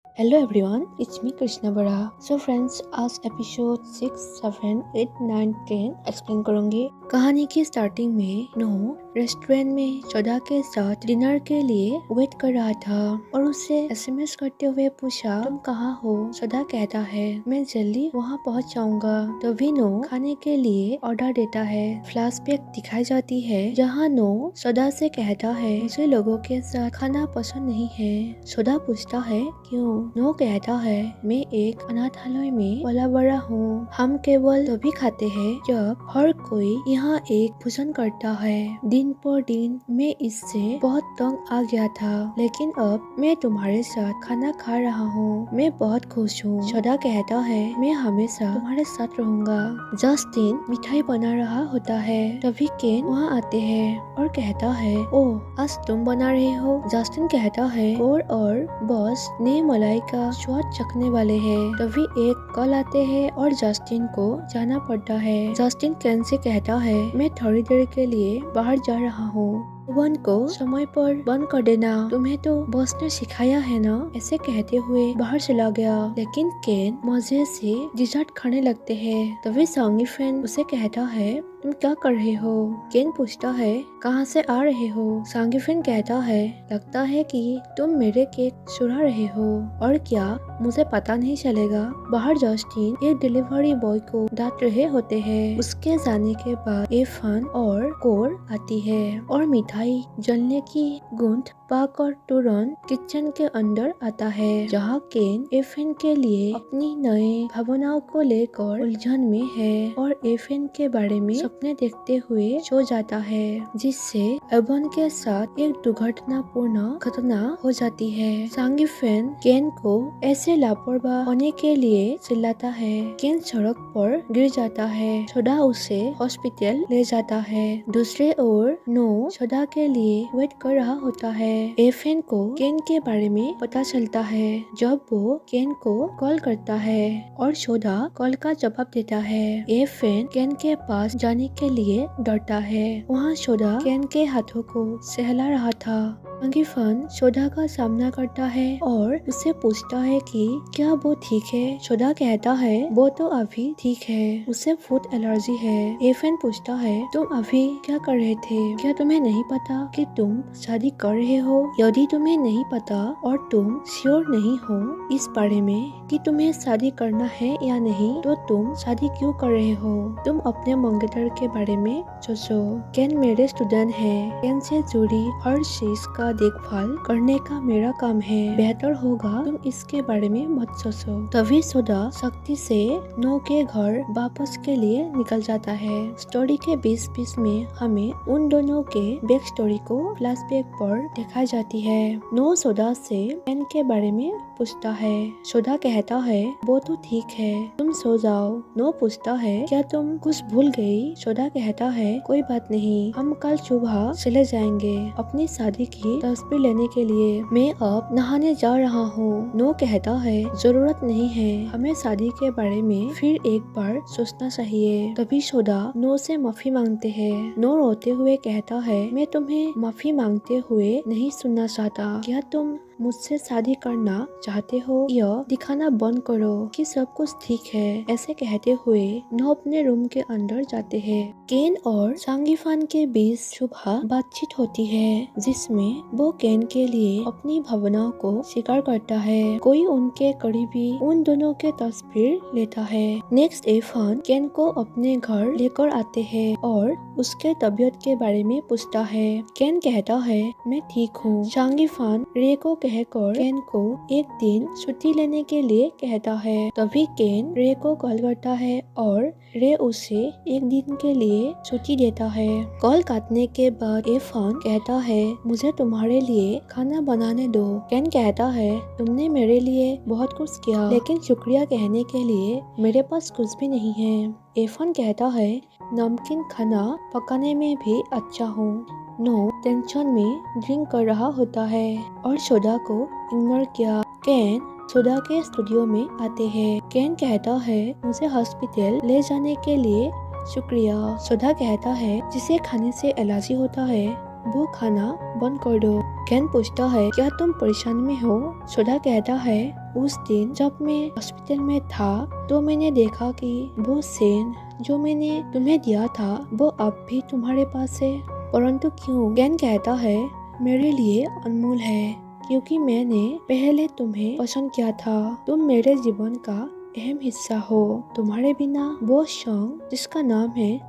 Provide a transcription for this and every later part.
Hello everyone, it's me Krishna Bara. So friends, आज episode 6, 7, 8, 9, 10 explain करूंगी। कहानी की स्टार्टिंग में नो रेस्टोरेंट में सोदा के साथ डिनर के लिए वेट कर रहा था और उसे एसएमएस करते हुए पूछा, तुम कहाँ हो? सोदा कहता है, मैं जल्दी वहाँ पहुँच जाऊंगा। तभी नो खाने के लिए ऑर्डर देता है। फ्लैशबैक दिखाई जाती है जहाँ नो सोदा से कहता है, मुझे लोगों के साथ खाना पसंद नहीं है। सोदा पूछता है, क्यों? नो कहता है, मैं एक अनाथालय में पला बड़ा हूँ। हम केवल तभी खाते हैं जब हर कोई यहाँ एक भोजन करता है। दिन पर दिन मैं इससे बहुत तंग आ गया था, लेकिन अब मैं तुम्हारे साथ खाना खा रहा हूँ। मैं बहुत खुश हूँ। सोदा कहता है, मैं हमेशा तुम्हारे साथ रहूंगा। जस्टिन मिठाई बना रहा होता है। तभी केन वहाँ आते हैं और कहता है, ओह आज तुम बना रहे हो? जस्टिन कहता है, और बॉस ने मलाई का स्वाद चखने वाले हैं। तभी एक कॉल आते हैं और जस्टिन को जाना पड़ता है। जस्टिन केन से कहता है, मैं थोड़ी देर के लिए बाहर जा रहा हूँ। ओवन को समय पर बंद कर देना, तुम्हें तो बॉस ने सिखाया है ना। ऐसे कहते हुए बाहर चला गया, लेकिन केन मजे से डिजर्ट खाने लगते हैं। तभी सांगी फैन उसे कहता है, तुम क्या कर रहे हो? केन पूछता है, कहाँ से आ रहे हो? सांगी फैन कहता है, लगता है कि तुम मेरे केक चुरा रहे हो। और क्या मुझे पता नहीं चलेगा? बाहर जस्टिन एक डिलीवरी बॉय को डांट रहे होते हैं। उसके जाने के बाद एफन और कोर आती है और मिठाई जलने की गूंज पाकर तुरंत किचन के अंदर आता है, जहाँ केन एफन के लिए अपनी नए भावनाओं को लेकर उलझन में है और एफन के बारे में सपने देखते हुए सो जाता है, जिससे एवन के साथ एक दुर्घटनापूर्ण घटना हो जाती है। सांगी फैन केन को ऐसे लापरवाह होने के लिए चिल्लाता है। केन सड़क पर गिर जाता है। सोदा उसे हॉस्पिटल ले जाता है। दूसरे ओर नो सोदा के लिए वेट कर रहा होता है। एफन को केन के बारे में पता चलता है जब वो केन को कॉल करता है और सोदा कॉल का जवाब देता है। एफन केन के पास जाने के लिए डरता है। वहाँ सोदा केन के हाथों को सहला रहा था। सांगी फैन सोदा का सामना करता है और उससे पूछता है कि क्या वो ठीक है। सोदा कहता है, वो तो अभी ठीक है, उसे फूड एलर्जी है। एफन पूछता है, तुम अभी क्या कर रहे थे? क्या तुम्हें नहीं पता कि तुम शादी कर रहे हो? यदि तुम्हें नहीं पता और तुम श्योर नहीं हो इस बारे में कि तुम्हें शादी करना है या नहीं, तो तुम शादी क्यों कर रहे हो? तुम अपने मंगेतर के बारे में सोचो। केन मेरे स्टूडेंट है। केन से जुड़ी हर चीज का देखभाल करने का मेरा काम है। बेहतर होगा तुम इसके बारे में मत सोचो। तभी सोदा सख्ती से नो के घर वापस के लिए निकल जाता है। स्टोरी के बीच में हमें उन दोनों के बैक स्टोरी को फ्लैशबैक पर दिखाई जाती है। नो सोदा से केन के बारे में पूछता है। सोदा कहता है, वो तो ठीक है, तुम सो जाओ। नो पूछता है, क्या तुम कुछ भूल गई? सोदा कहता है, कोई बात नहीं, हम कल सुबह चले जाएंगे अपनी शादी की तस्वीर लेने के लिए। मैं अब नहाने जा रहा हूँ। नो कहता है, जरूरत नहीं है, हमें शादी के बारे में फिर एक बार सोचना चाहिए। तभी सोदा नो से माफी मांगते हैं। नो रोते हुए कहता है, मैं तुम्हें माफी मांगते हुए नहीं सुनना चाहता। क्या तुम मुझसे शादी करना चाहते हो? यह दिखाना बंद करो कि सब कुछ ठीक है। ऐसे कहते हुए नो अपने रूम के अंदर जाते हैं। केन और सांगी फैन के बीच सुबह बातचीत होती है, जिसमें वो केन के लिए अपनी भावनाओं को स्वीकार करता है। कोई उनके करीबी उन दोनों के तस्वीर लेता है। नेक्स्ट एफन केन को अपने घर लेकर आते हैं और उसके तबीयत के बारे में पूछता है। केन कहता है, मैं ठीक हूँ। सांगी फैन रे को कहकर केन को एक दिन छुट्टी लेने के लिए कहता है। तभी केन रे को कॉल करता है और रे उसे एक दिन के लिए छुट्टी देता है। कॉल काटने के बाद एफन कहता है, मुझे तुम्हारे लिए खाना बनाने दो। केन कहता है, तुमने मेरे लिए बहुत कुछ किया, लेकिन शुक्रिया कहने के लिए मेरे पास कुछ भी नहीं है। एफन कहता है, नमकीन खाना पकाने में भी अच्छा हूँ। नो टेंशन में ड्रिंक कर रहा होता है और सोदा को इग्नोर किया। केन सोदा के स्टूडियो में आते हैं। केन कहता है, मुझे हॉस्पिटल ले जाने के लिए शुक्रिया। सोदा कहता है, जिसे खाने से एलर्जी होता है वो खाना बंद कर दो। केन पूछता है क्या तुम परेशान में हो। सोडा कहता है उस दिन जब मैं हॉस्पिटल में था तो मैंने देखा कि वो सेन जो मैंने तुम्हें दिया था वो अब भी तुम्हारे पास है। परंतु क्यों? केन कहता है मेरे लिए अनमोल है, क्योंकि मैंने पहले तुम्हें पसंद किया था। तुम मेरे जीवन का अहम हिस्सा हो। तुम्हारे बिना वो सॉन्ग जिसका नाम है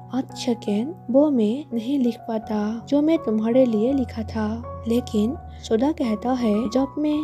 केन वो मैं नहीं लिख पाता जो मैं तुम्हारे लिए लिखा था। लेकिन सोडा कहता है जब मैं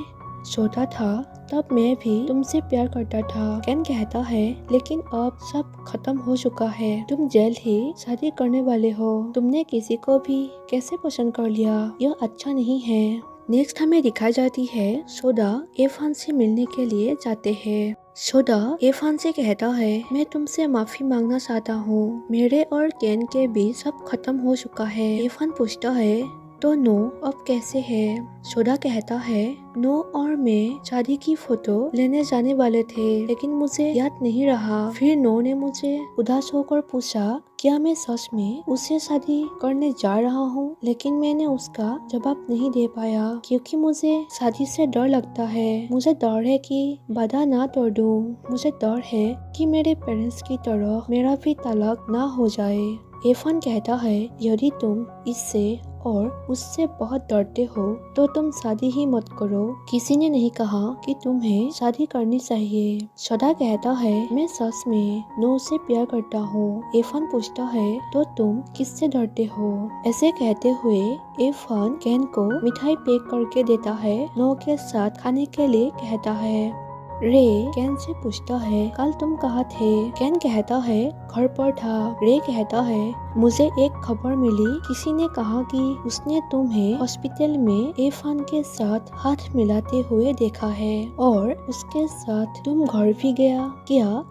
छोटा था तब मैं भी तुमसे प्यार करता था। केन कहता है लेकिन अब सब खत्म हो चुका है। तुम जल्द ही शादी करने वाले हो। तुमने किसी को भी कैसे पसंद कर लिया, यह अच्छा नहीं है। नेक्स्ट हमें दिखाई जाती है सोडा एफान से मिलने के लिए जाते हैं। सोडा एफान से कहता है मैं तुमसे माफी मांगना चाहता हूँ। मेरे और केन के बीच सब खत्म हो चुका है। एफान पूछता है तो नो अब कैसे है? सोडा कहता है नो और मैं शादी की फोटो लेने जाने वाले थे, लेकिन मुझे याद नहीं रहा। फिर नो ने मुझे उदास होकर पूछा क्या मैं सच में उससे शादी करने जा रहा हूँ, लेकिन मैंने उसका जवाब नहीं दे पाया क्योंकि मुझे शादी से डर लगता है। मुझे डर है कि वादा ना तोड़ दूं। मुझे डर है कि मेरे पेरेंट्स की तरह मेरा भी तलाक ना हो जाए। एफान कहता है यदि तुम इससे और उससे बहुत डरते हो तो तुम शादी ही मत करो। किसी ने नहीं कहा कि तुम्हें शादी करनी चाहिए। सोडा कहता है मैं सच में नो से प्यार करता हूँ। एफान पूछता है तो तुम किससे डरते हो? ऐसे कहते हुए एफान केन को मिठाई पैक करके देता है। नो के साथ खाने के लिए कहता है। रे केन से पूछता है कल तुम कहाँ थे? केन कहता है घर पर था। रे कहता है मुझे एक खबर मिली, किसी ने कहा कि उसने तुम्हें हॉस्पिटल में एफान के साथ हाथ मिलाते हुए देखा है और उसके साथ तुम घर भी गया। क्या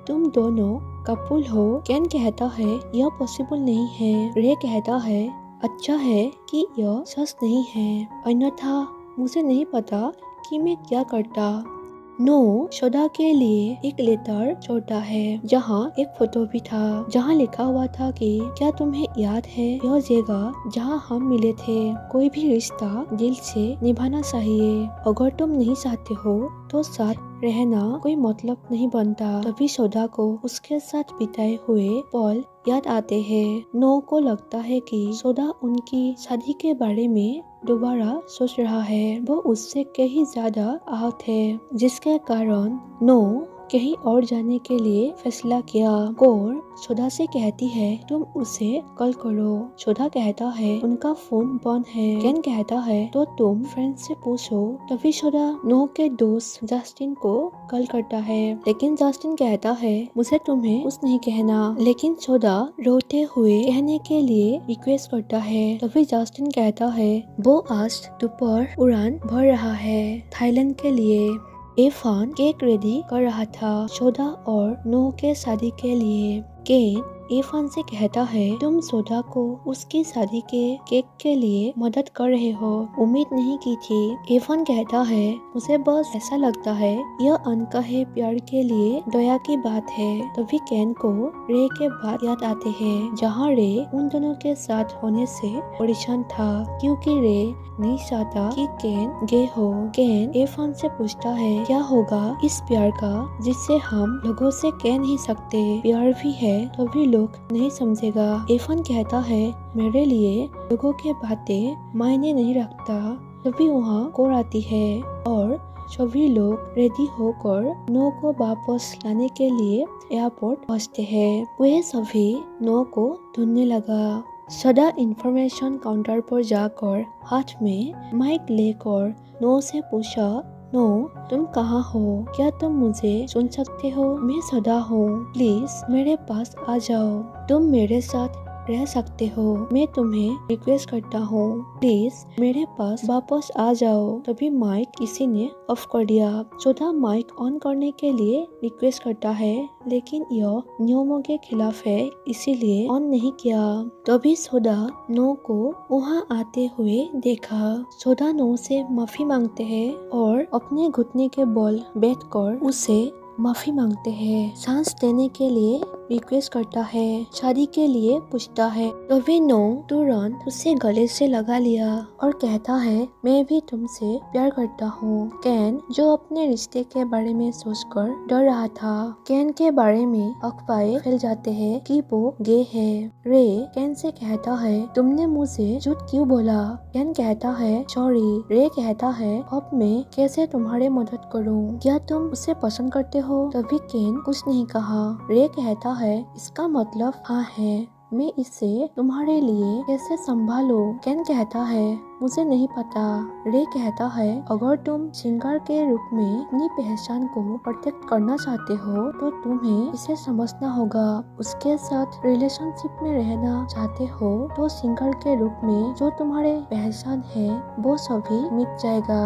तुम दोनों कपल हो? केन कहता है यह पॉसिबल नहीं है। रे कहता है अच्छा है कि यह सच नहीं है, अन्यथा मुझे नहीं पता कि मैं क्या करता। नो सोडा के लिए एक लेटर छोड़ता है जहाँ एक फोटो भी था, जहाँ लिखा हुआ था कि क्या तुम्हें याद है यह जगह जहाँ हम मिले थे? कोई भी रिश्ता दिल से निभाना चाहिए। अगर तुम नहीं चाहते हो तो साथ रहना कोई मतलब नहीं बनता। तभी सोडा को उसके साथ बिताए हुए पल याद आते हैं। नो को लगता है कि सोडा उनकी शादी के बारे में दोबारा सोच रहा है। वो उससे कहीं ज्यादा आहत है, जिसके कारण नो कहीं और जाने के लिए फैसला किया। और सोडा से कहती है तुम उसे कॉल करो। सोडा कहता है उनका फोन बंद है। केन कहता है तो तुम फ्रेंड से पूछो। तभी सोडा नो के दोस्त जस्टिन को कॉल करता है, लेकिन जस्टिन कहता है मुझे तुम्हें कुछ नहीं कहना। लेकिन सोडा रोते हुए कहने के लिए रिक्वेस्ट करता है। तभी जस्टिन कहता है वो आज दोपहर उड़ान भर रहा है थाईलैंड के लिए। एफान केक रेडी कर रहा था सोडा और नो के शादी के लिए। केन एफान से कहता है तुम सोडा को उसकी शादी के केक के लिए मदद कर रहे हो, उम्मीद नहीं की थी। एफान कहता है मुझे बस ऐसा लगता है यह अनकहे प्यार के लिए दया की बात है। तभी केन को रे के बात याद आते हैं, जहाँ रे उन दोनों के साथ होने से परेशान था क्योंकि रे नहीं चाहता कि केन गे हो। केन एफान से पूछता है क्या होगा इस प्यार का जिससे हम लोगों से कह नहीं सकते। प्यार भी है तो भी लोग नहीं समझेगा। एफान कहता है मेरे लिए लोगों के बातें मायने नहीं रखता। तभी वहाँ कोर आती है और सभी लोग रेडी होकर नो को वापस लाने के लिए एयरपोर्ट पहुँचते हैं। वे सभी नो को ढूंढने लगा। सोडा इंफॉर्मेशन काउंटर पर जाकर हाथ में माइक लेकर नो से पूछा नो तुम कहाँ हो? क्या तुम मुझे सुन सकते हो? मैं सोडा हूँ, प्लीज मेरे पास आ जाओ। तुम मेरे साथ रह सकते हो। मैं तुम्हें रिक्वेस्ट करता हूँ, प्लीज मेरे पास वापस आ जाओ। तभी माइक किसी ने ऑफ कर दिया। सोडा माइक ऑन करने के लिए रिक्वेस्ट करता है, लेकिन यह नियमों के खिलाफ है, इसीलिए ऑन नहीं किया। तभी सोडा नो को वहाँ आते हुए देखा। सोडा नो से माफी मांगते हैं और अपने घुटने के बल बैठकर उसे माफी मांगते हैं। सांस लेने के लिए रिक्वेस्ट करता है, शादी के लिए पूछता है। तभी नो तुरंत उसे गले से लगा लिया और कहता है, मैं भी तुमसे प्यार करता हूँ। केन जो अपने रिश्ते के बारे में सोचकर डर रहा था, केन के बारे में अफवाहें फैल जाते हैं कि वो गे है। रे केन से कहता है, तुमने मुझे झूठ क्यों बोला? केन कहता है, सॉरी। रे कहता है, अब मैं कैसे तुम्हारी मदद करूं? क्या तुम उसे पसंद करते हो? तभी केन कुछ नहीं कहा। रे कहता है, इसका मतलब हाँ है, मैं इसे तुम्हारे लिए कैसे संभालूं? केन कहता है, मुझे नहीं पता। रे कहता है, अगर तुम सिंगर के रूप में अपनी पहचान को प्रोटेक्ट करना चाहते हो तो तुम्हें इसे समझना होगा। उसके साथ रिलेशनशिप में रहना चाहते हो तो सिंगर के रूप में जो तुम्हारे पहचान है वो सभी मिट जाएगा।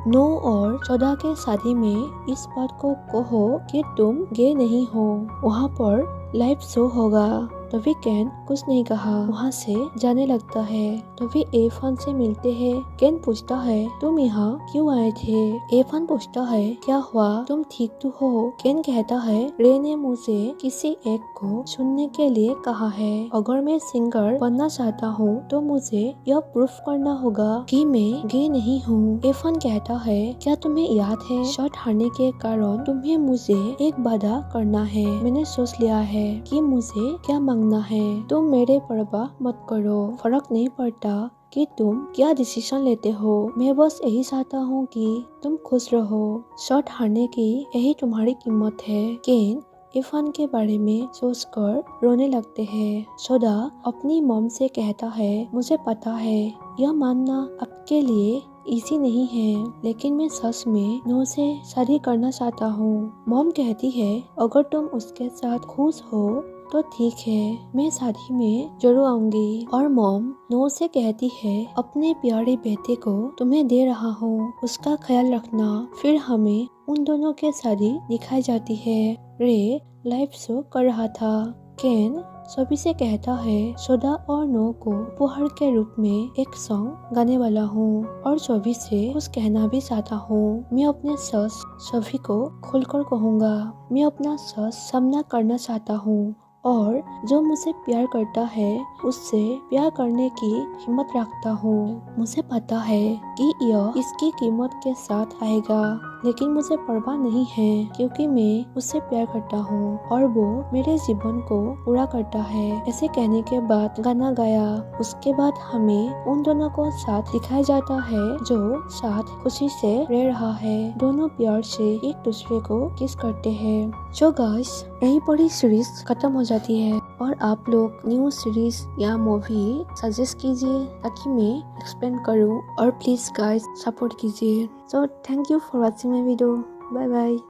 नो और चौदा के शादी में इस बात को कहो कि तुम गे नहीं हो। वहाँ पर लाइव शो होगा। तभी केन कुछ नहीं कहा, वहाँ से जाने लगता है। तभी एफान से मिलते हैं। केन पूछता है, तुम यहाँ क्यों आए थे? एफान पूछता है, क्या हुआ, तुम ठीक तो हो? केन कहता है, रे ने मुझे किसी एक को सुनने के लिए कहा है। अगर मैं सिंगर बनना चाहता हूँ तो मुझे यह प्रूफ करना होगा कि मैं गे नहीं हूँ। एफान कहता है, क्या तुम्हें याद है शॉट हारने के कारण तुम्हें मुझे एक वादा करना है? मैंने सोच लिया है कि मुझे क्या मांगना है। तुम मेरे परवाह मत करो, फर्क नहीं पड़ता कि तुम क्या डिसीजन लेते हो। मैं बस यही चाहता हूँ कि तुम खुश रहो। शॉट हारने की यही तुम्हारी कीमत है। केन इरफान के बारे में सोचकर रोने लगते हैं। सोदा अपनी मॉम से कहता है, मुझे पता है यह मानना आपके लिए इजी नहीं है, लेकिन मैं सच में नो से शादी करना चाहता हूँ। मॉम कहती है, अगर तुम उसके साथ खुश हो तो ठीक है, मैं शादी में जरूर आऊंगी। और मॉम नो से कहती है, अपने प्यारे बेटे को तुम्हें दे रहा हूँ, उसका ख्याल रखना। फिर हमें उन दोनों के शादी दिखाई जाती है। रे लाइव शो कर रहा था। केन सभी से कहता है, सोदा और नो को उपहार के रूप में एक सॉन्ग गाने वाला हूँ और सभी से कुछ कहना भी चाहता हूँ। मैं अपने सच सभी को खुलकर कहूँगा। मैं अपना सच सामना करना चाहता हूँ और जो मुझे प्यार करता है उससे प्यार करने की हिम्मत रखता हूँ। मुझे पता है कि यह इसकी कीमत के साथ आएगा, लेकिन मुझे परवाह नहीं है क्योंकि मैं उससे प्यार करता हूँ और वो मेरे जीवन को पूरा करता है। ऐसे कहने के बाद गाना गाया। उसके बाद हमें उन दोनों को साथ दिखाया जाता है जो साथ खुशी से रह रहा है। दोनों प्यार से एक दूसरे को किस करते हैं। जो गाइस यहीं पर ही सीरीज खत्म हो जाती है और आप लोग न्यू सीरीज या मूवी सजेस्ट कीजिए ताकि मैं एक्सप्लेन करूँ और प्लीज गाइस सपोर्ट कीजिए। So thank you for watching my video. Bye bye.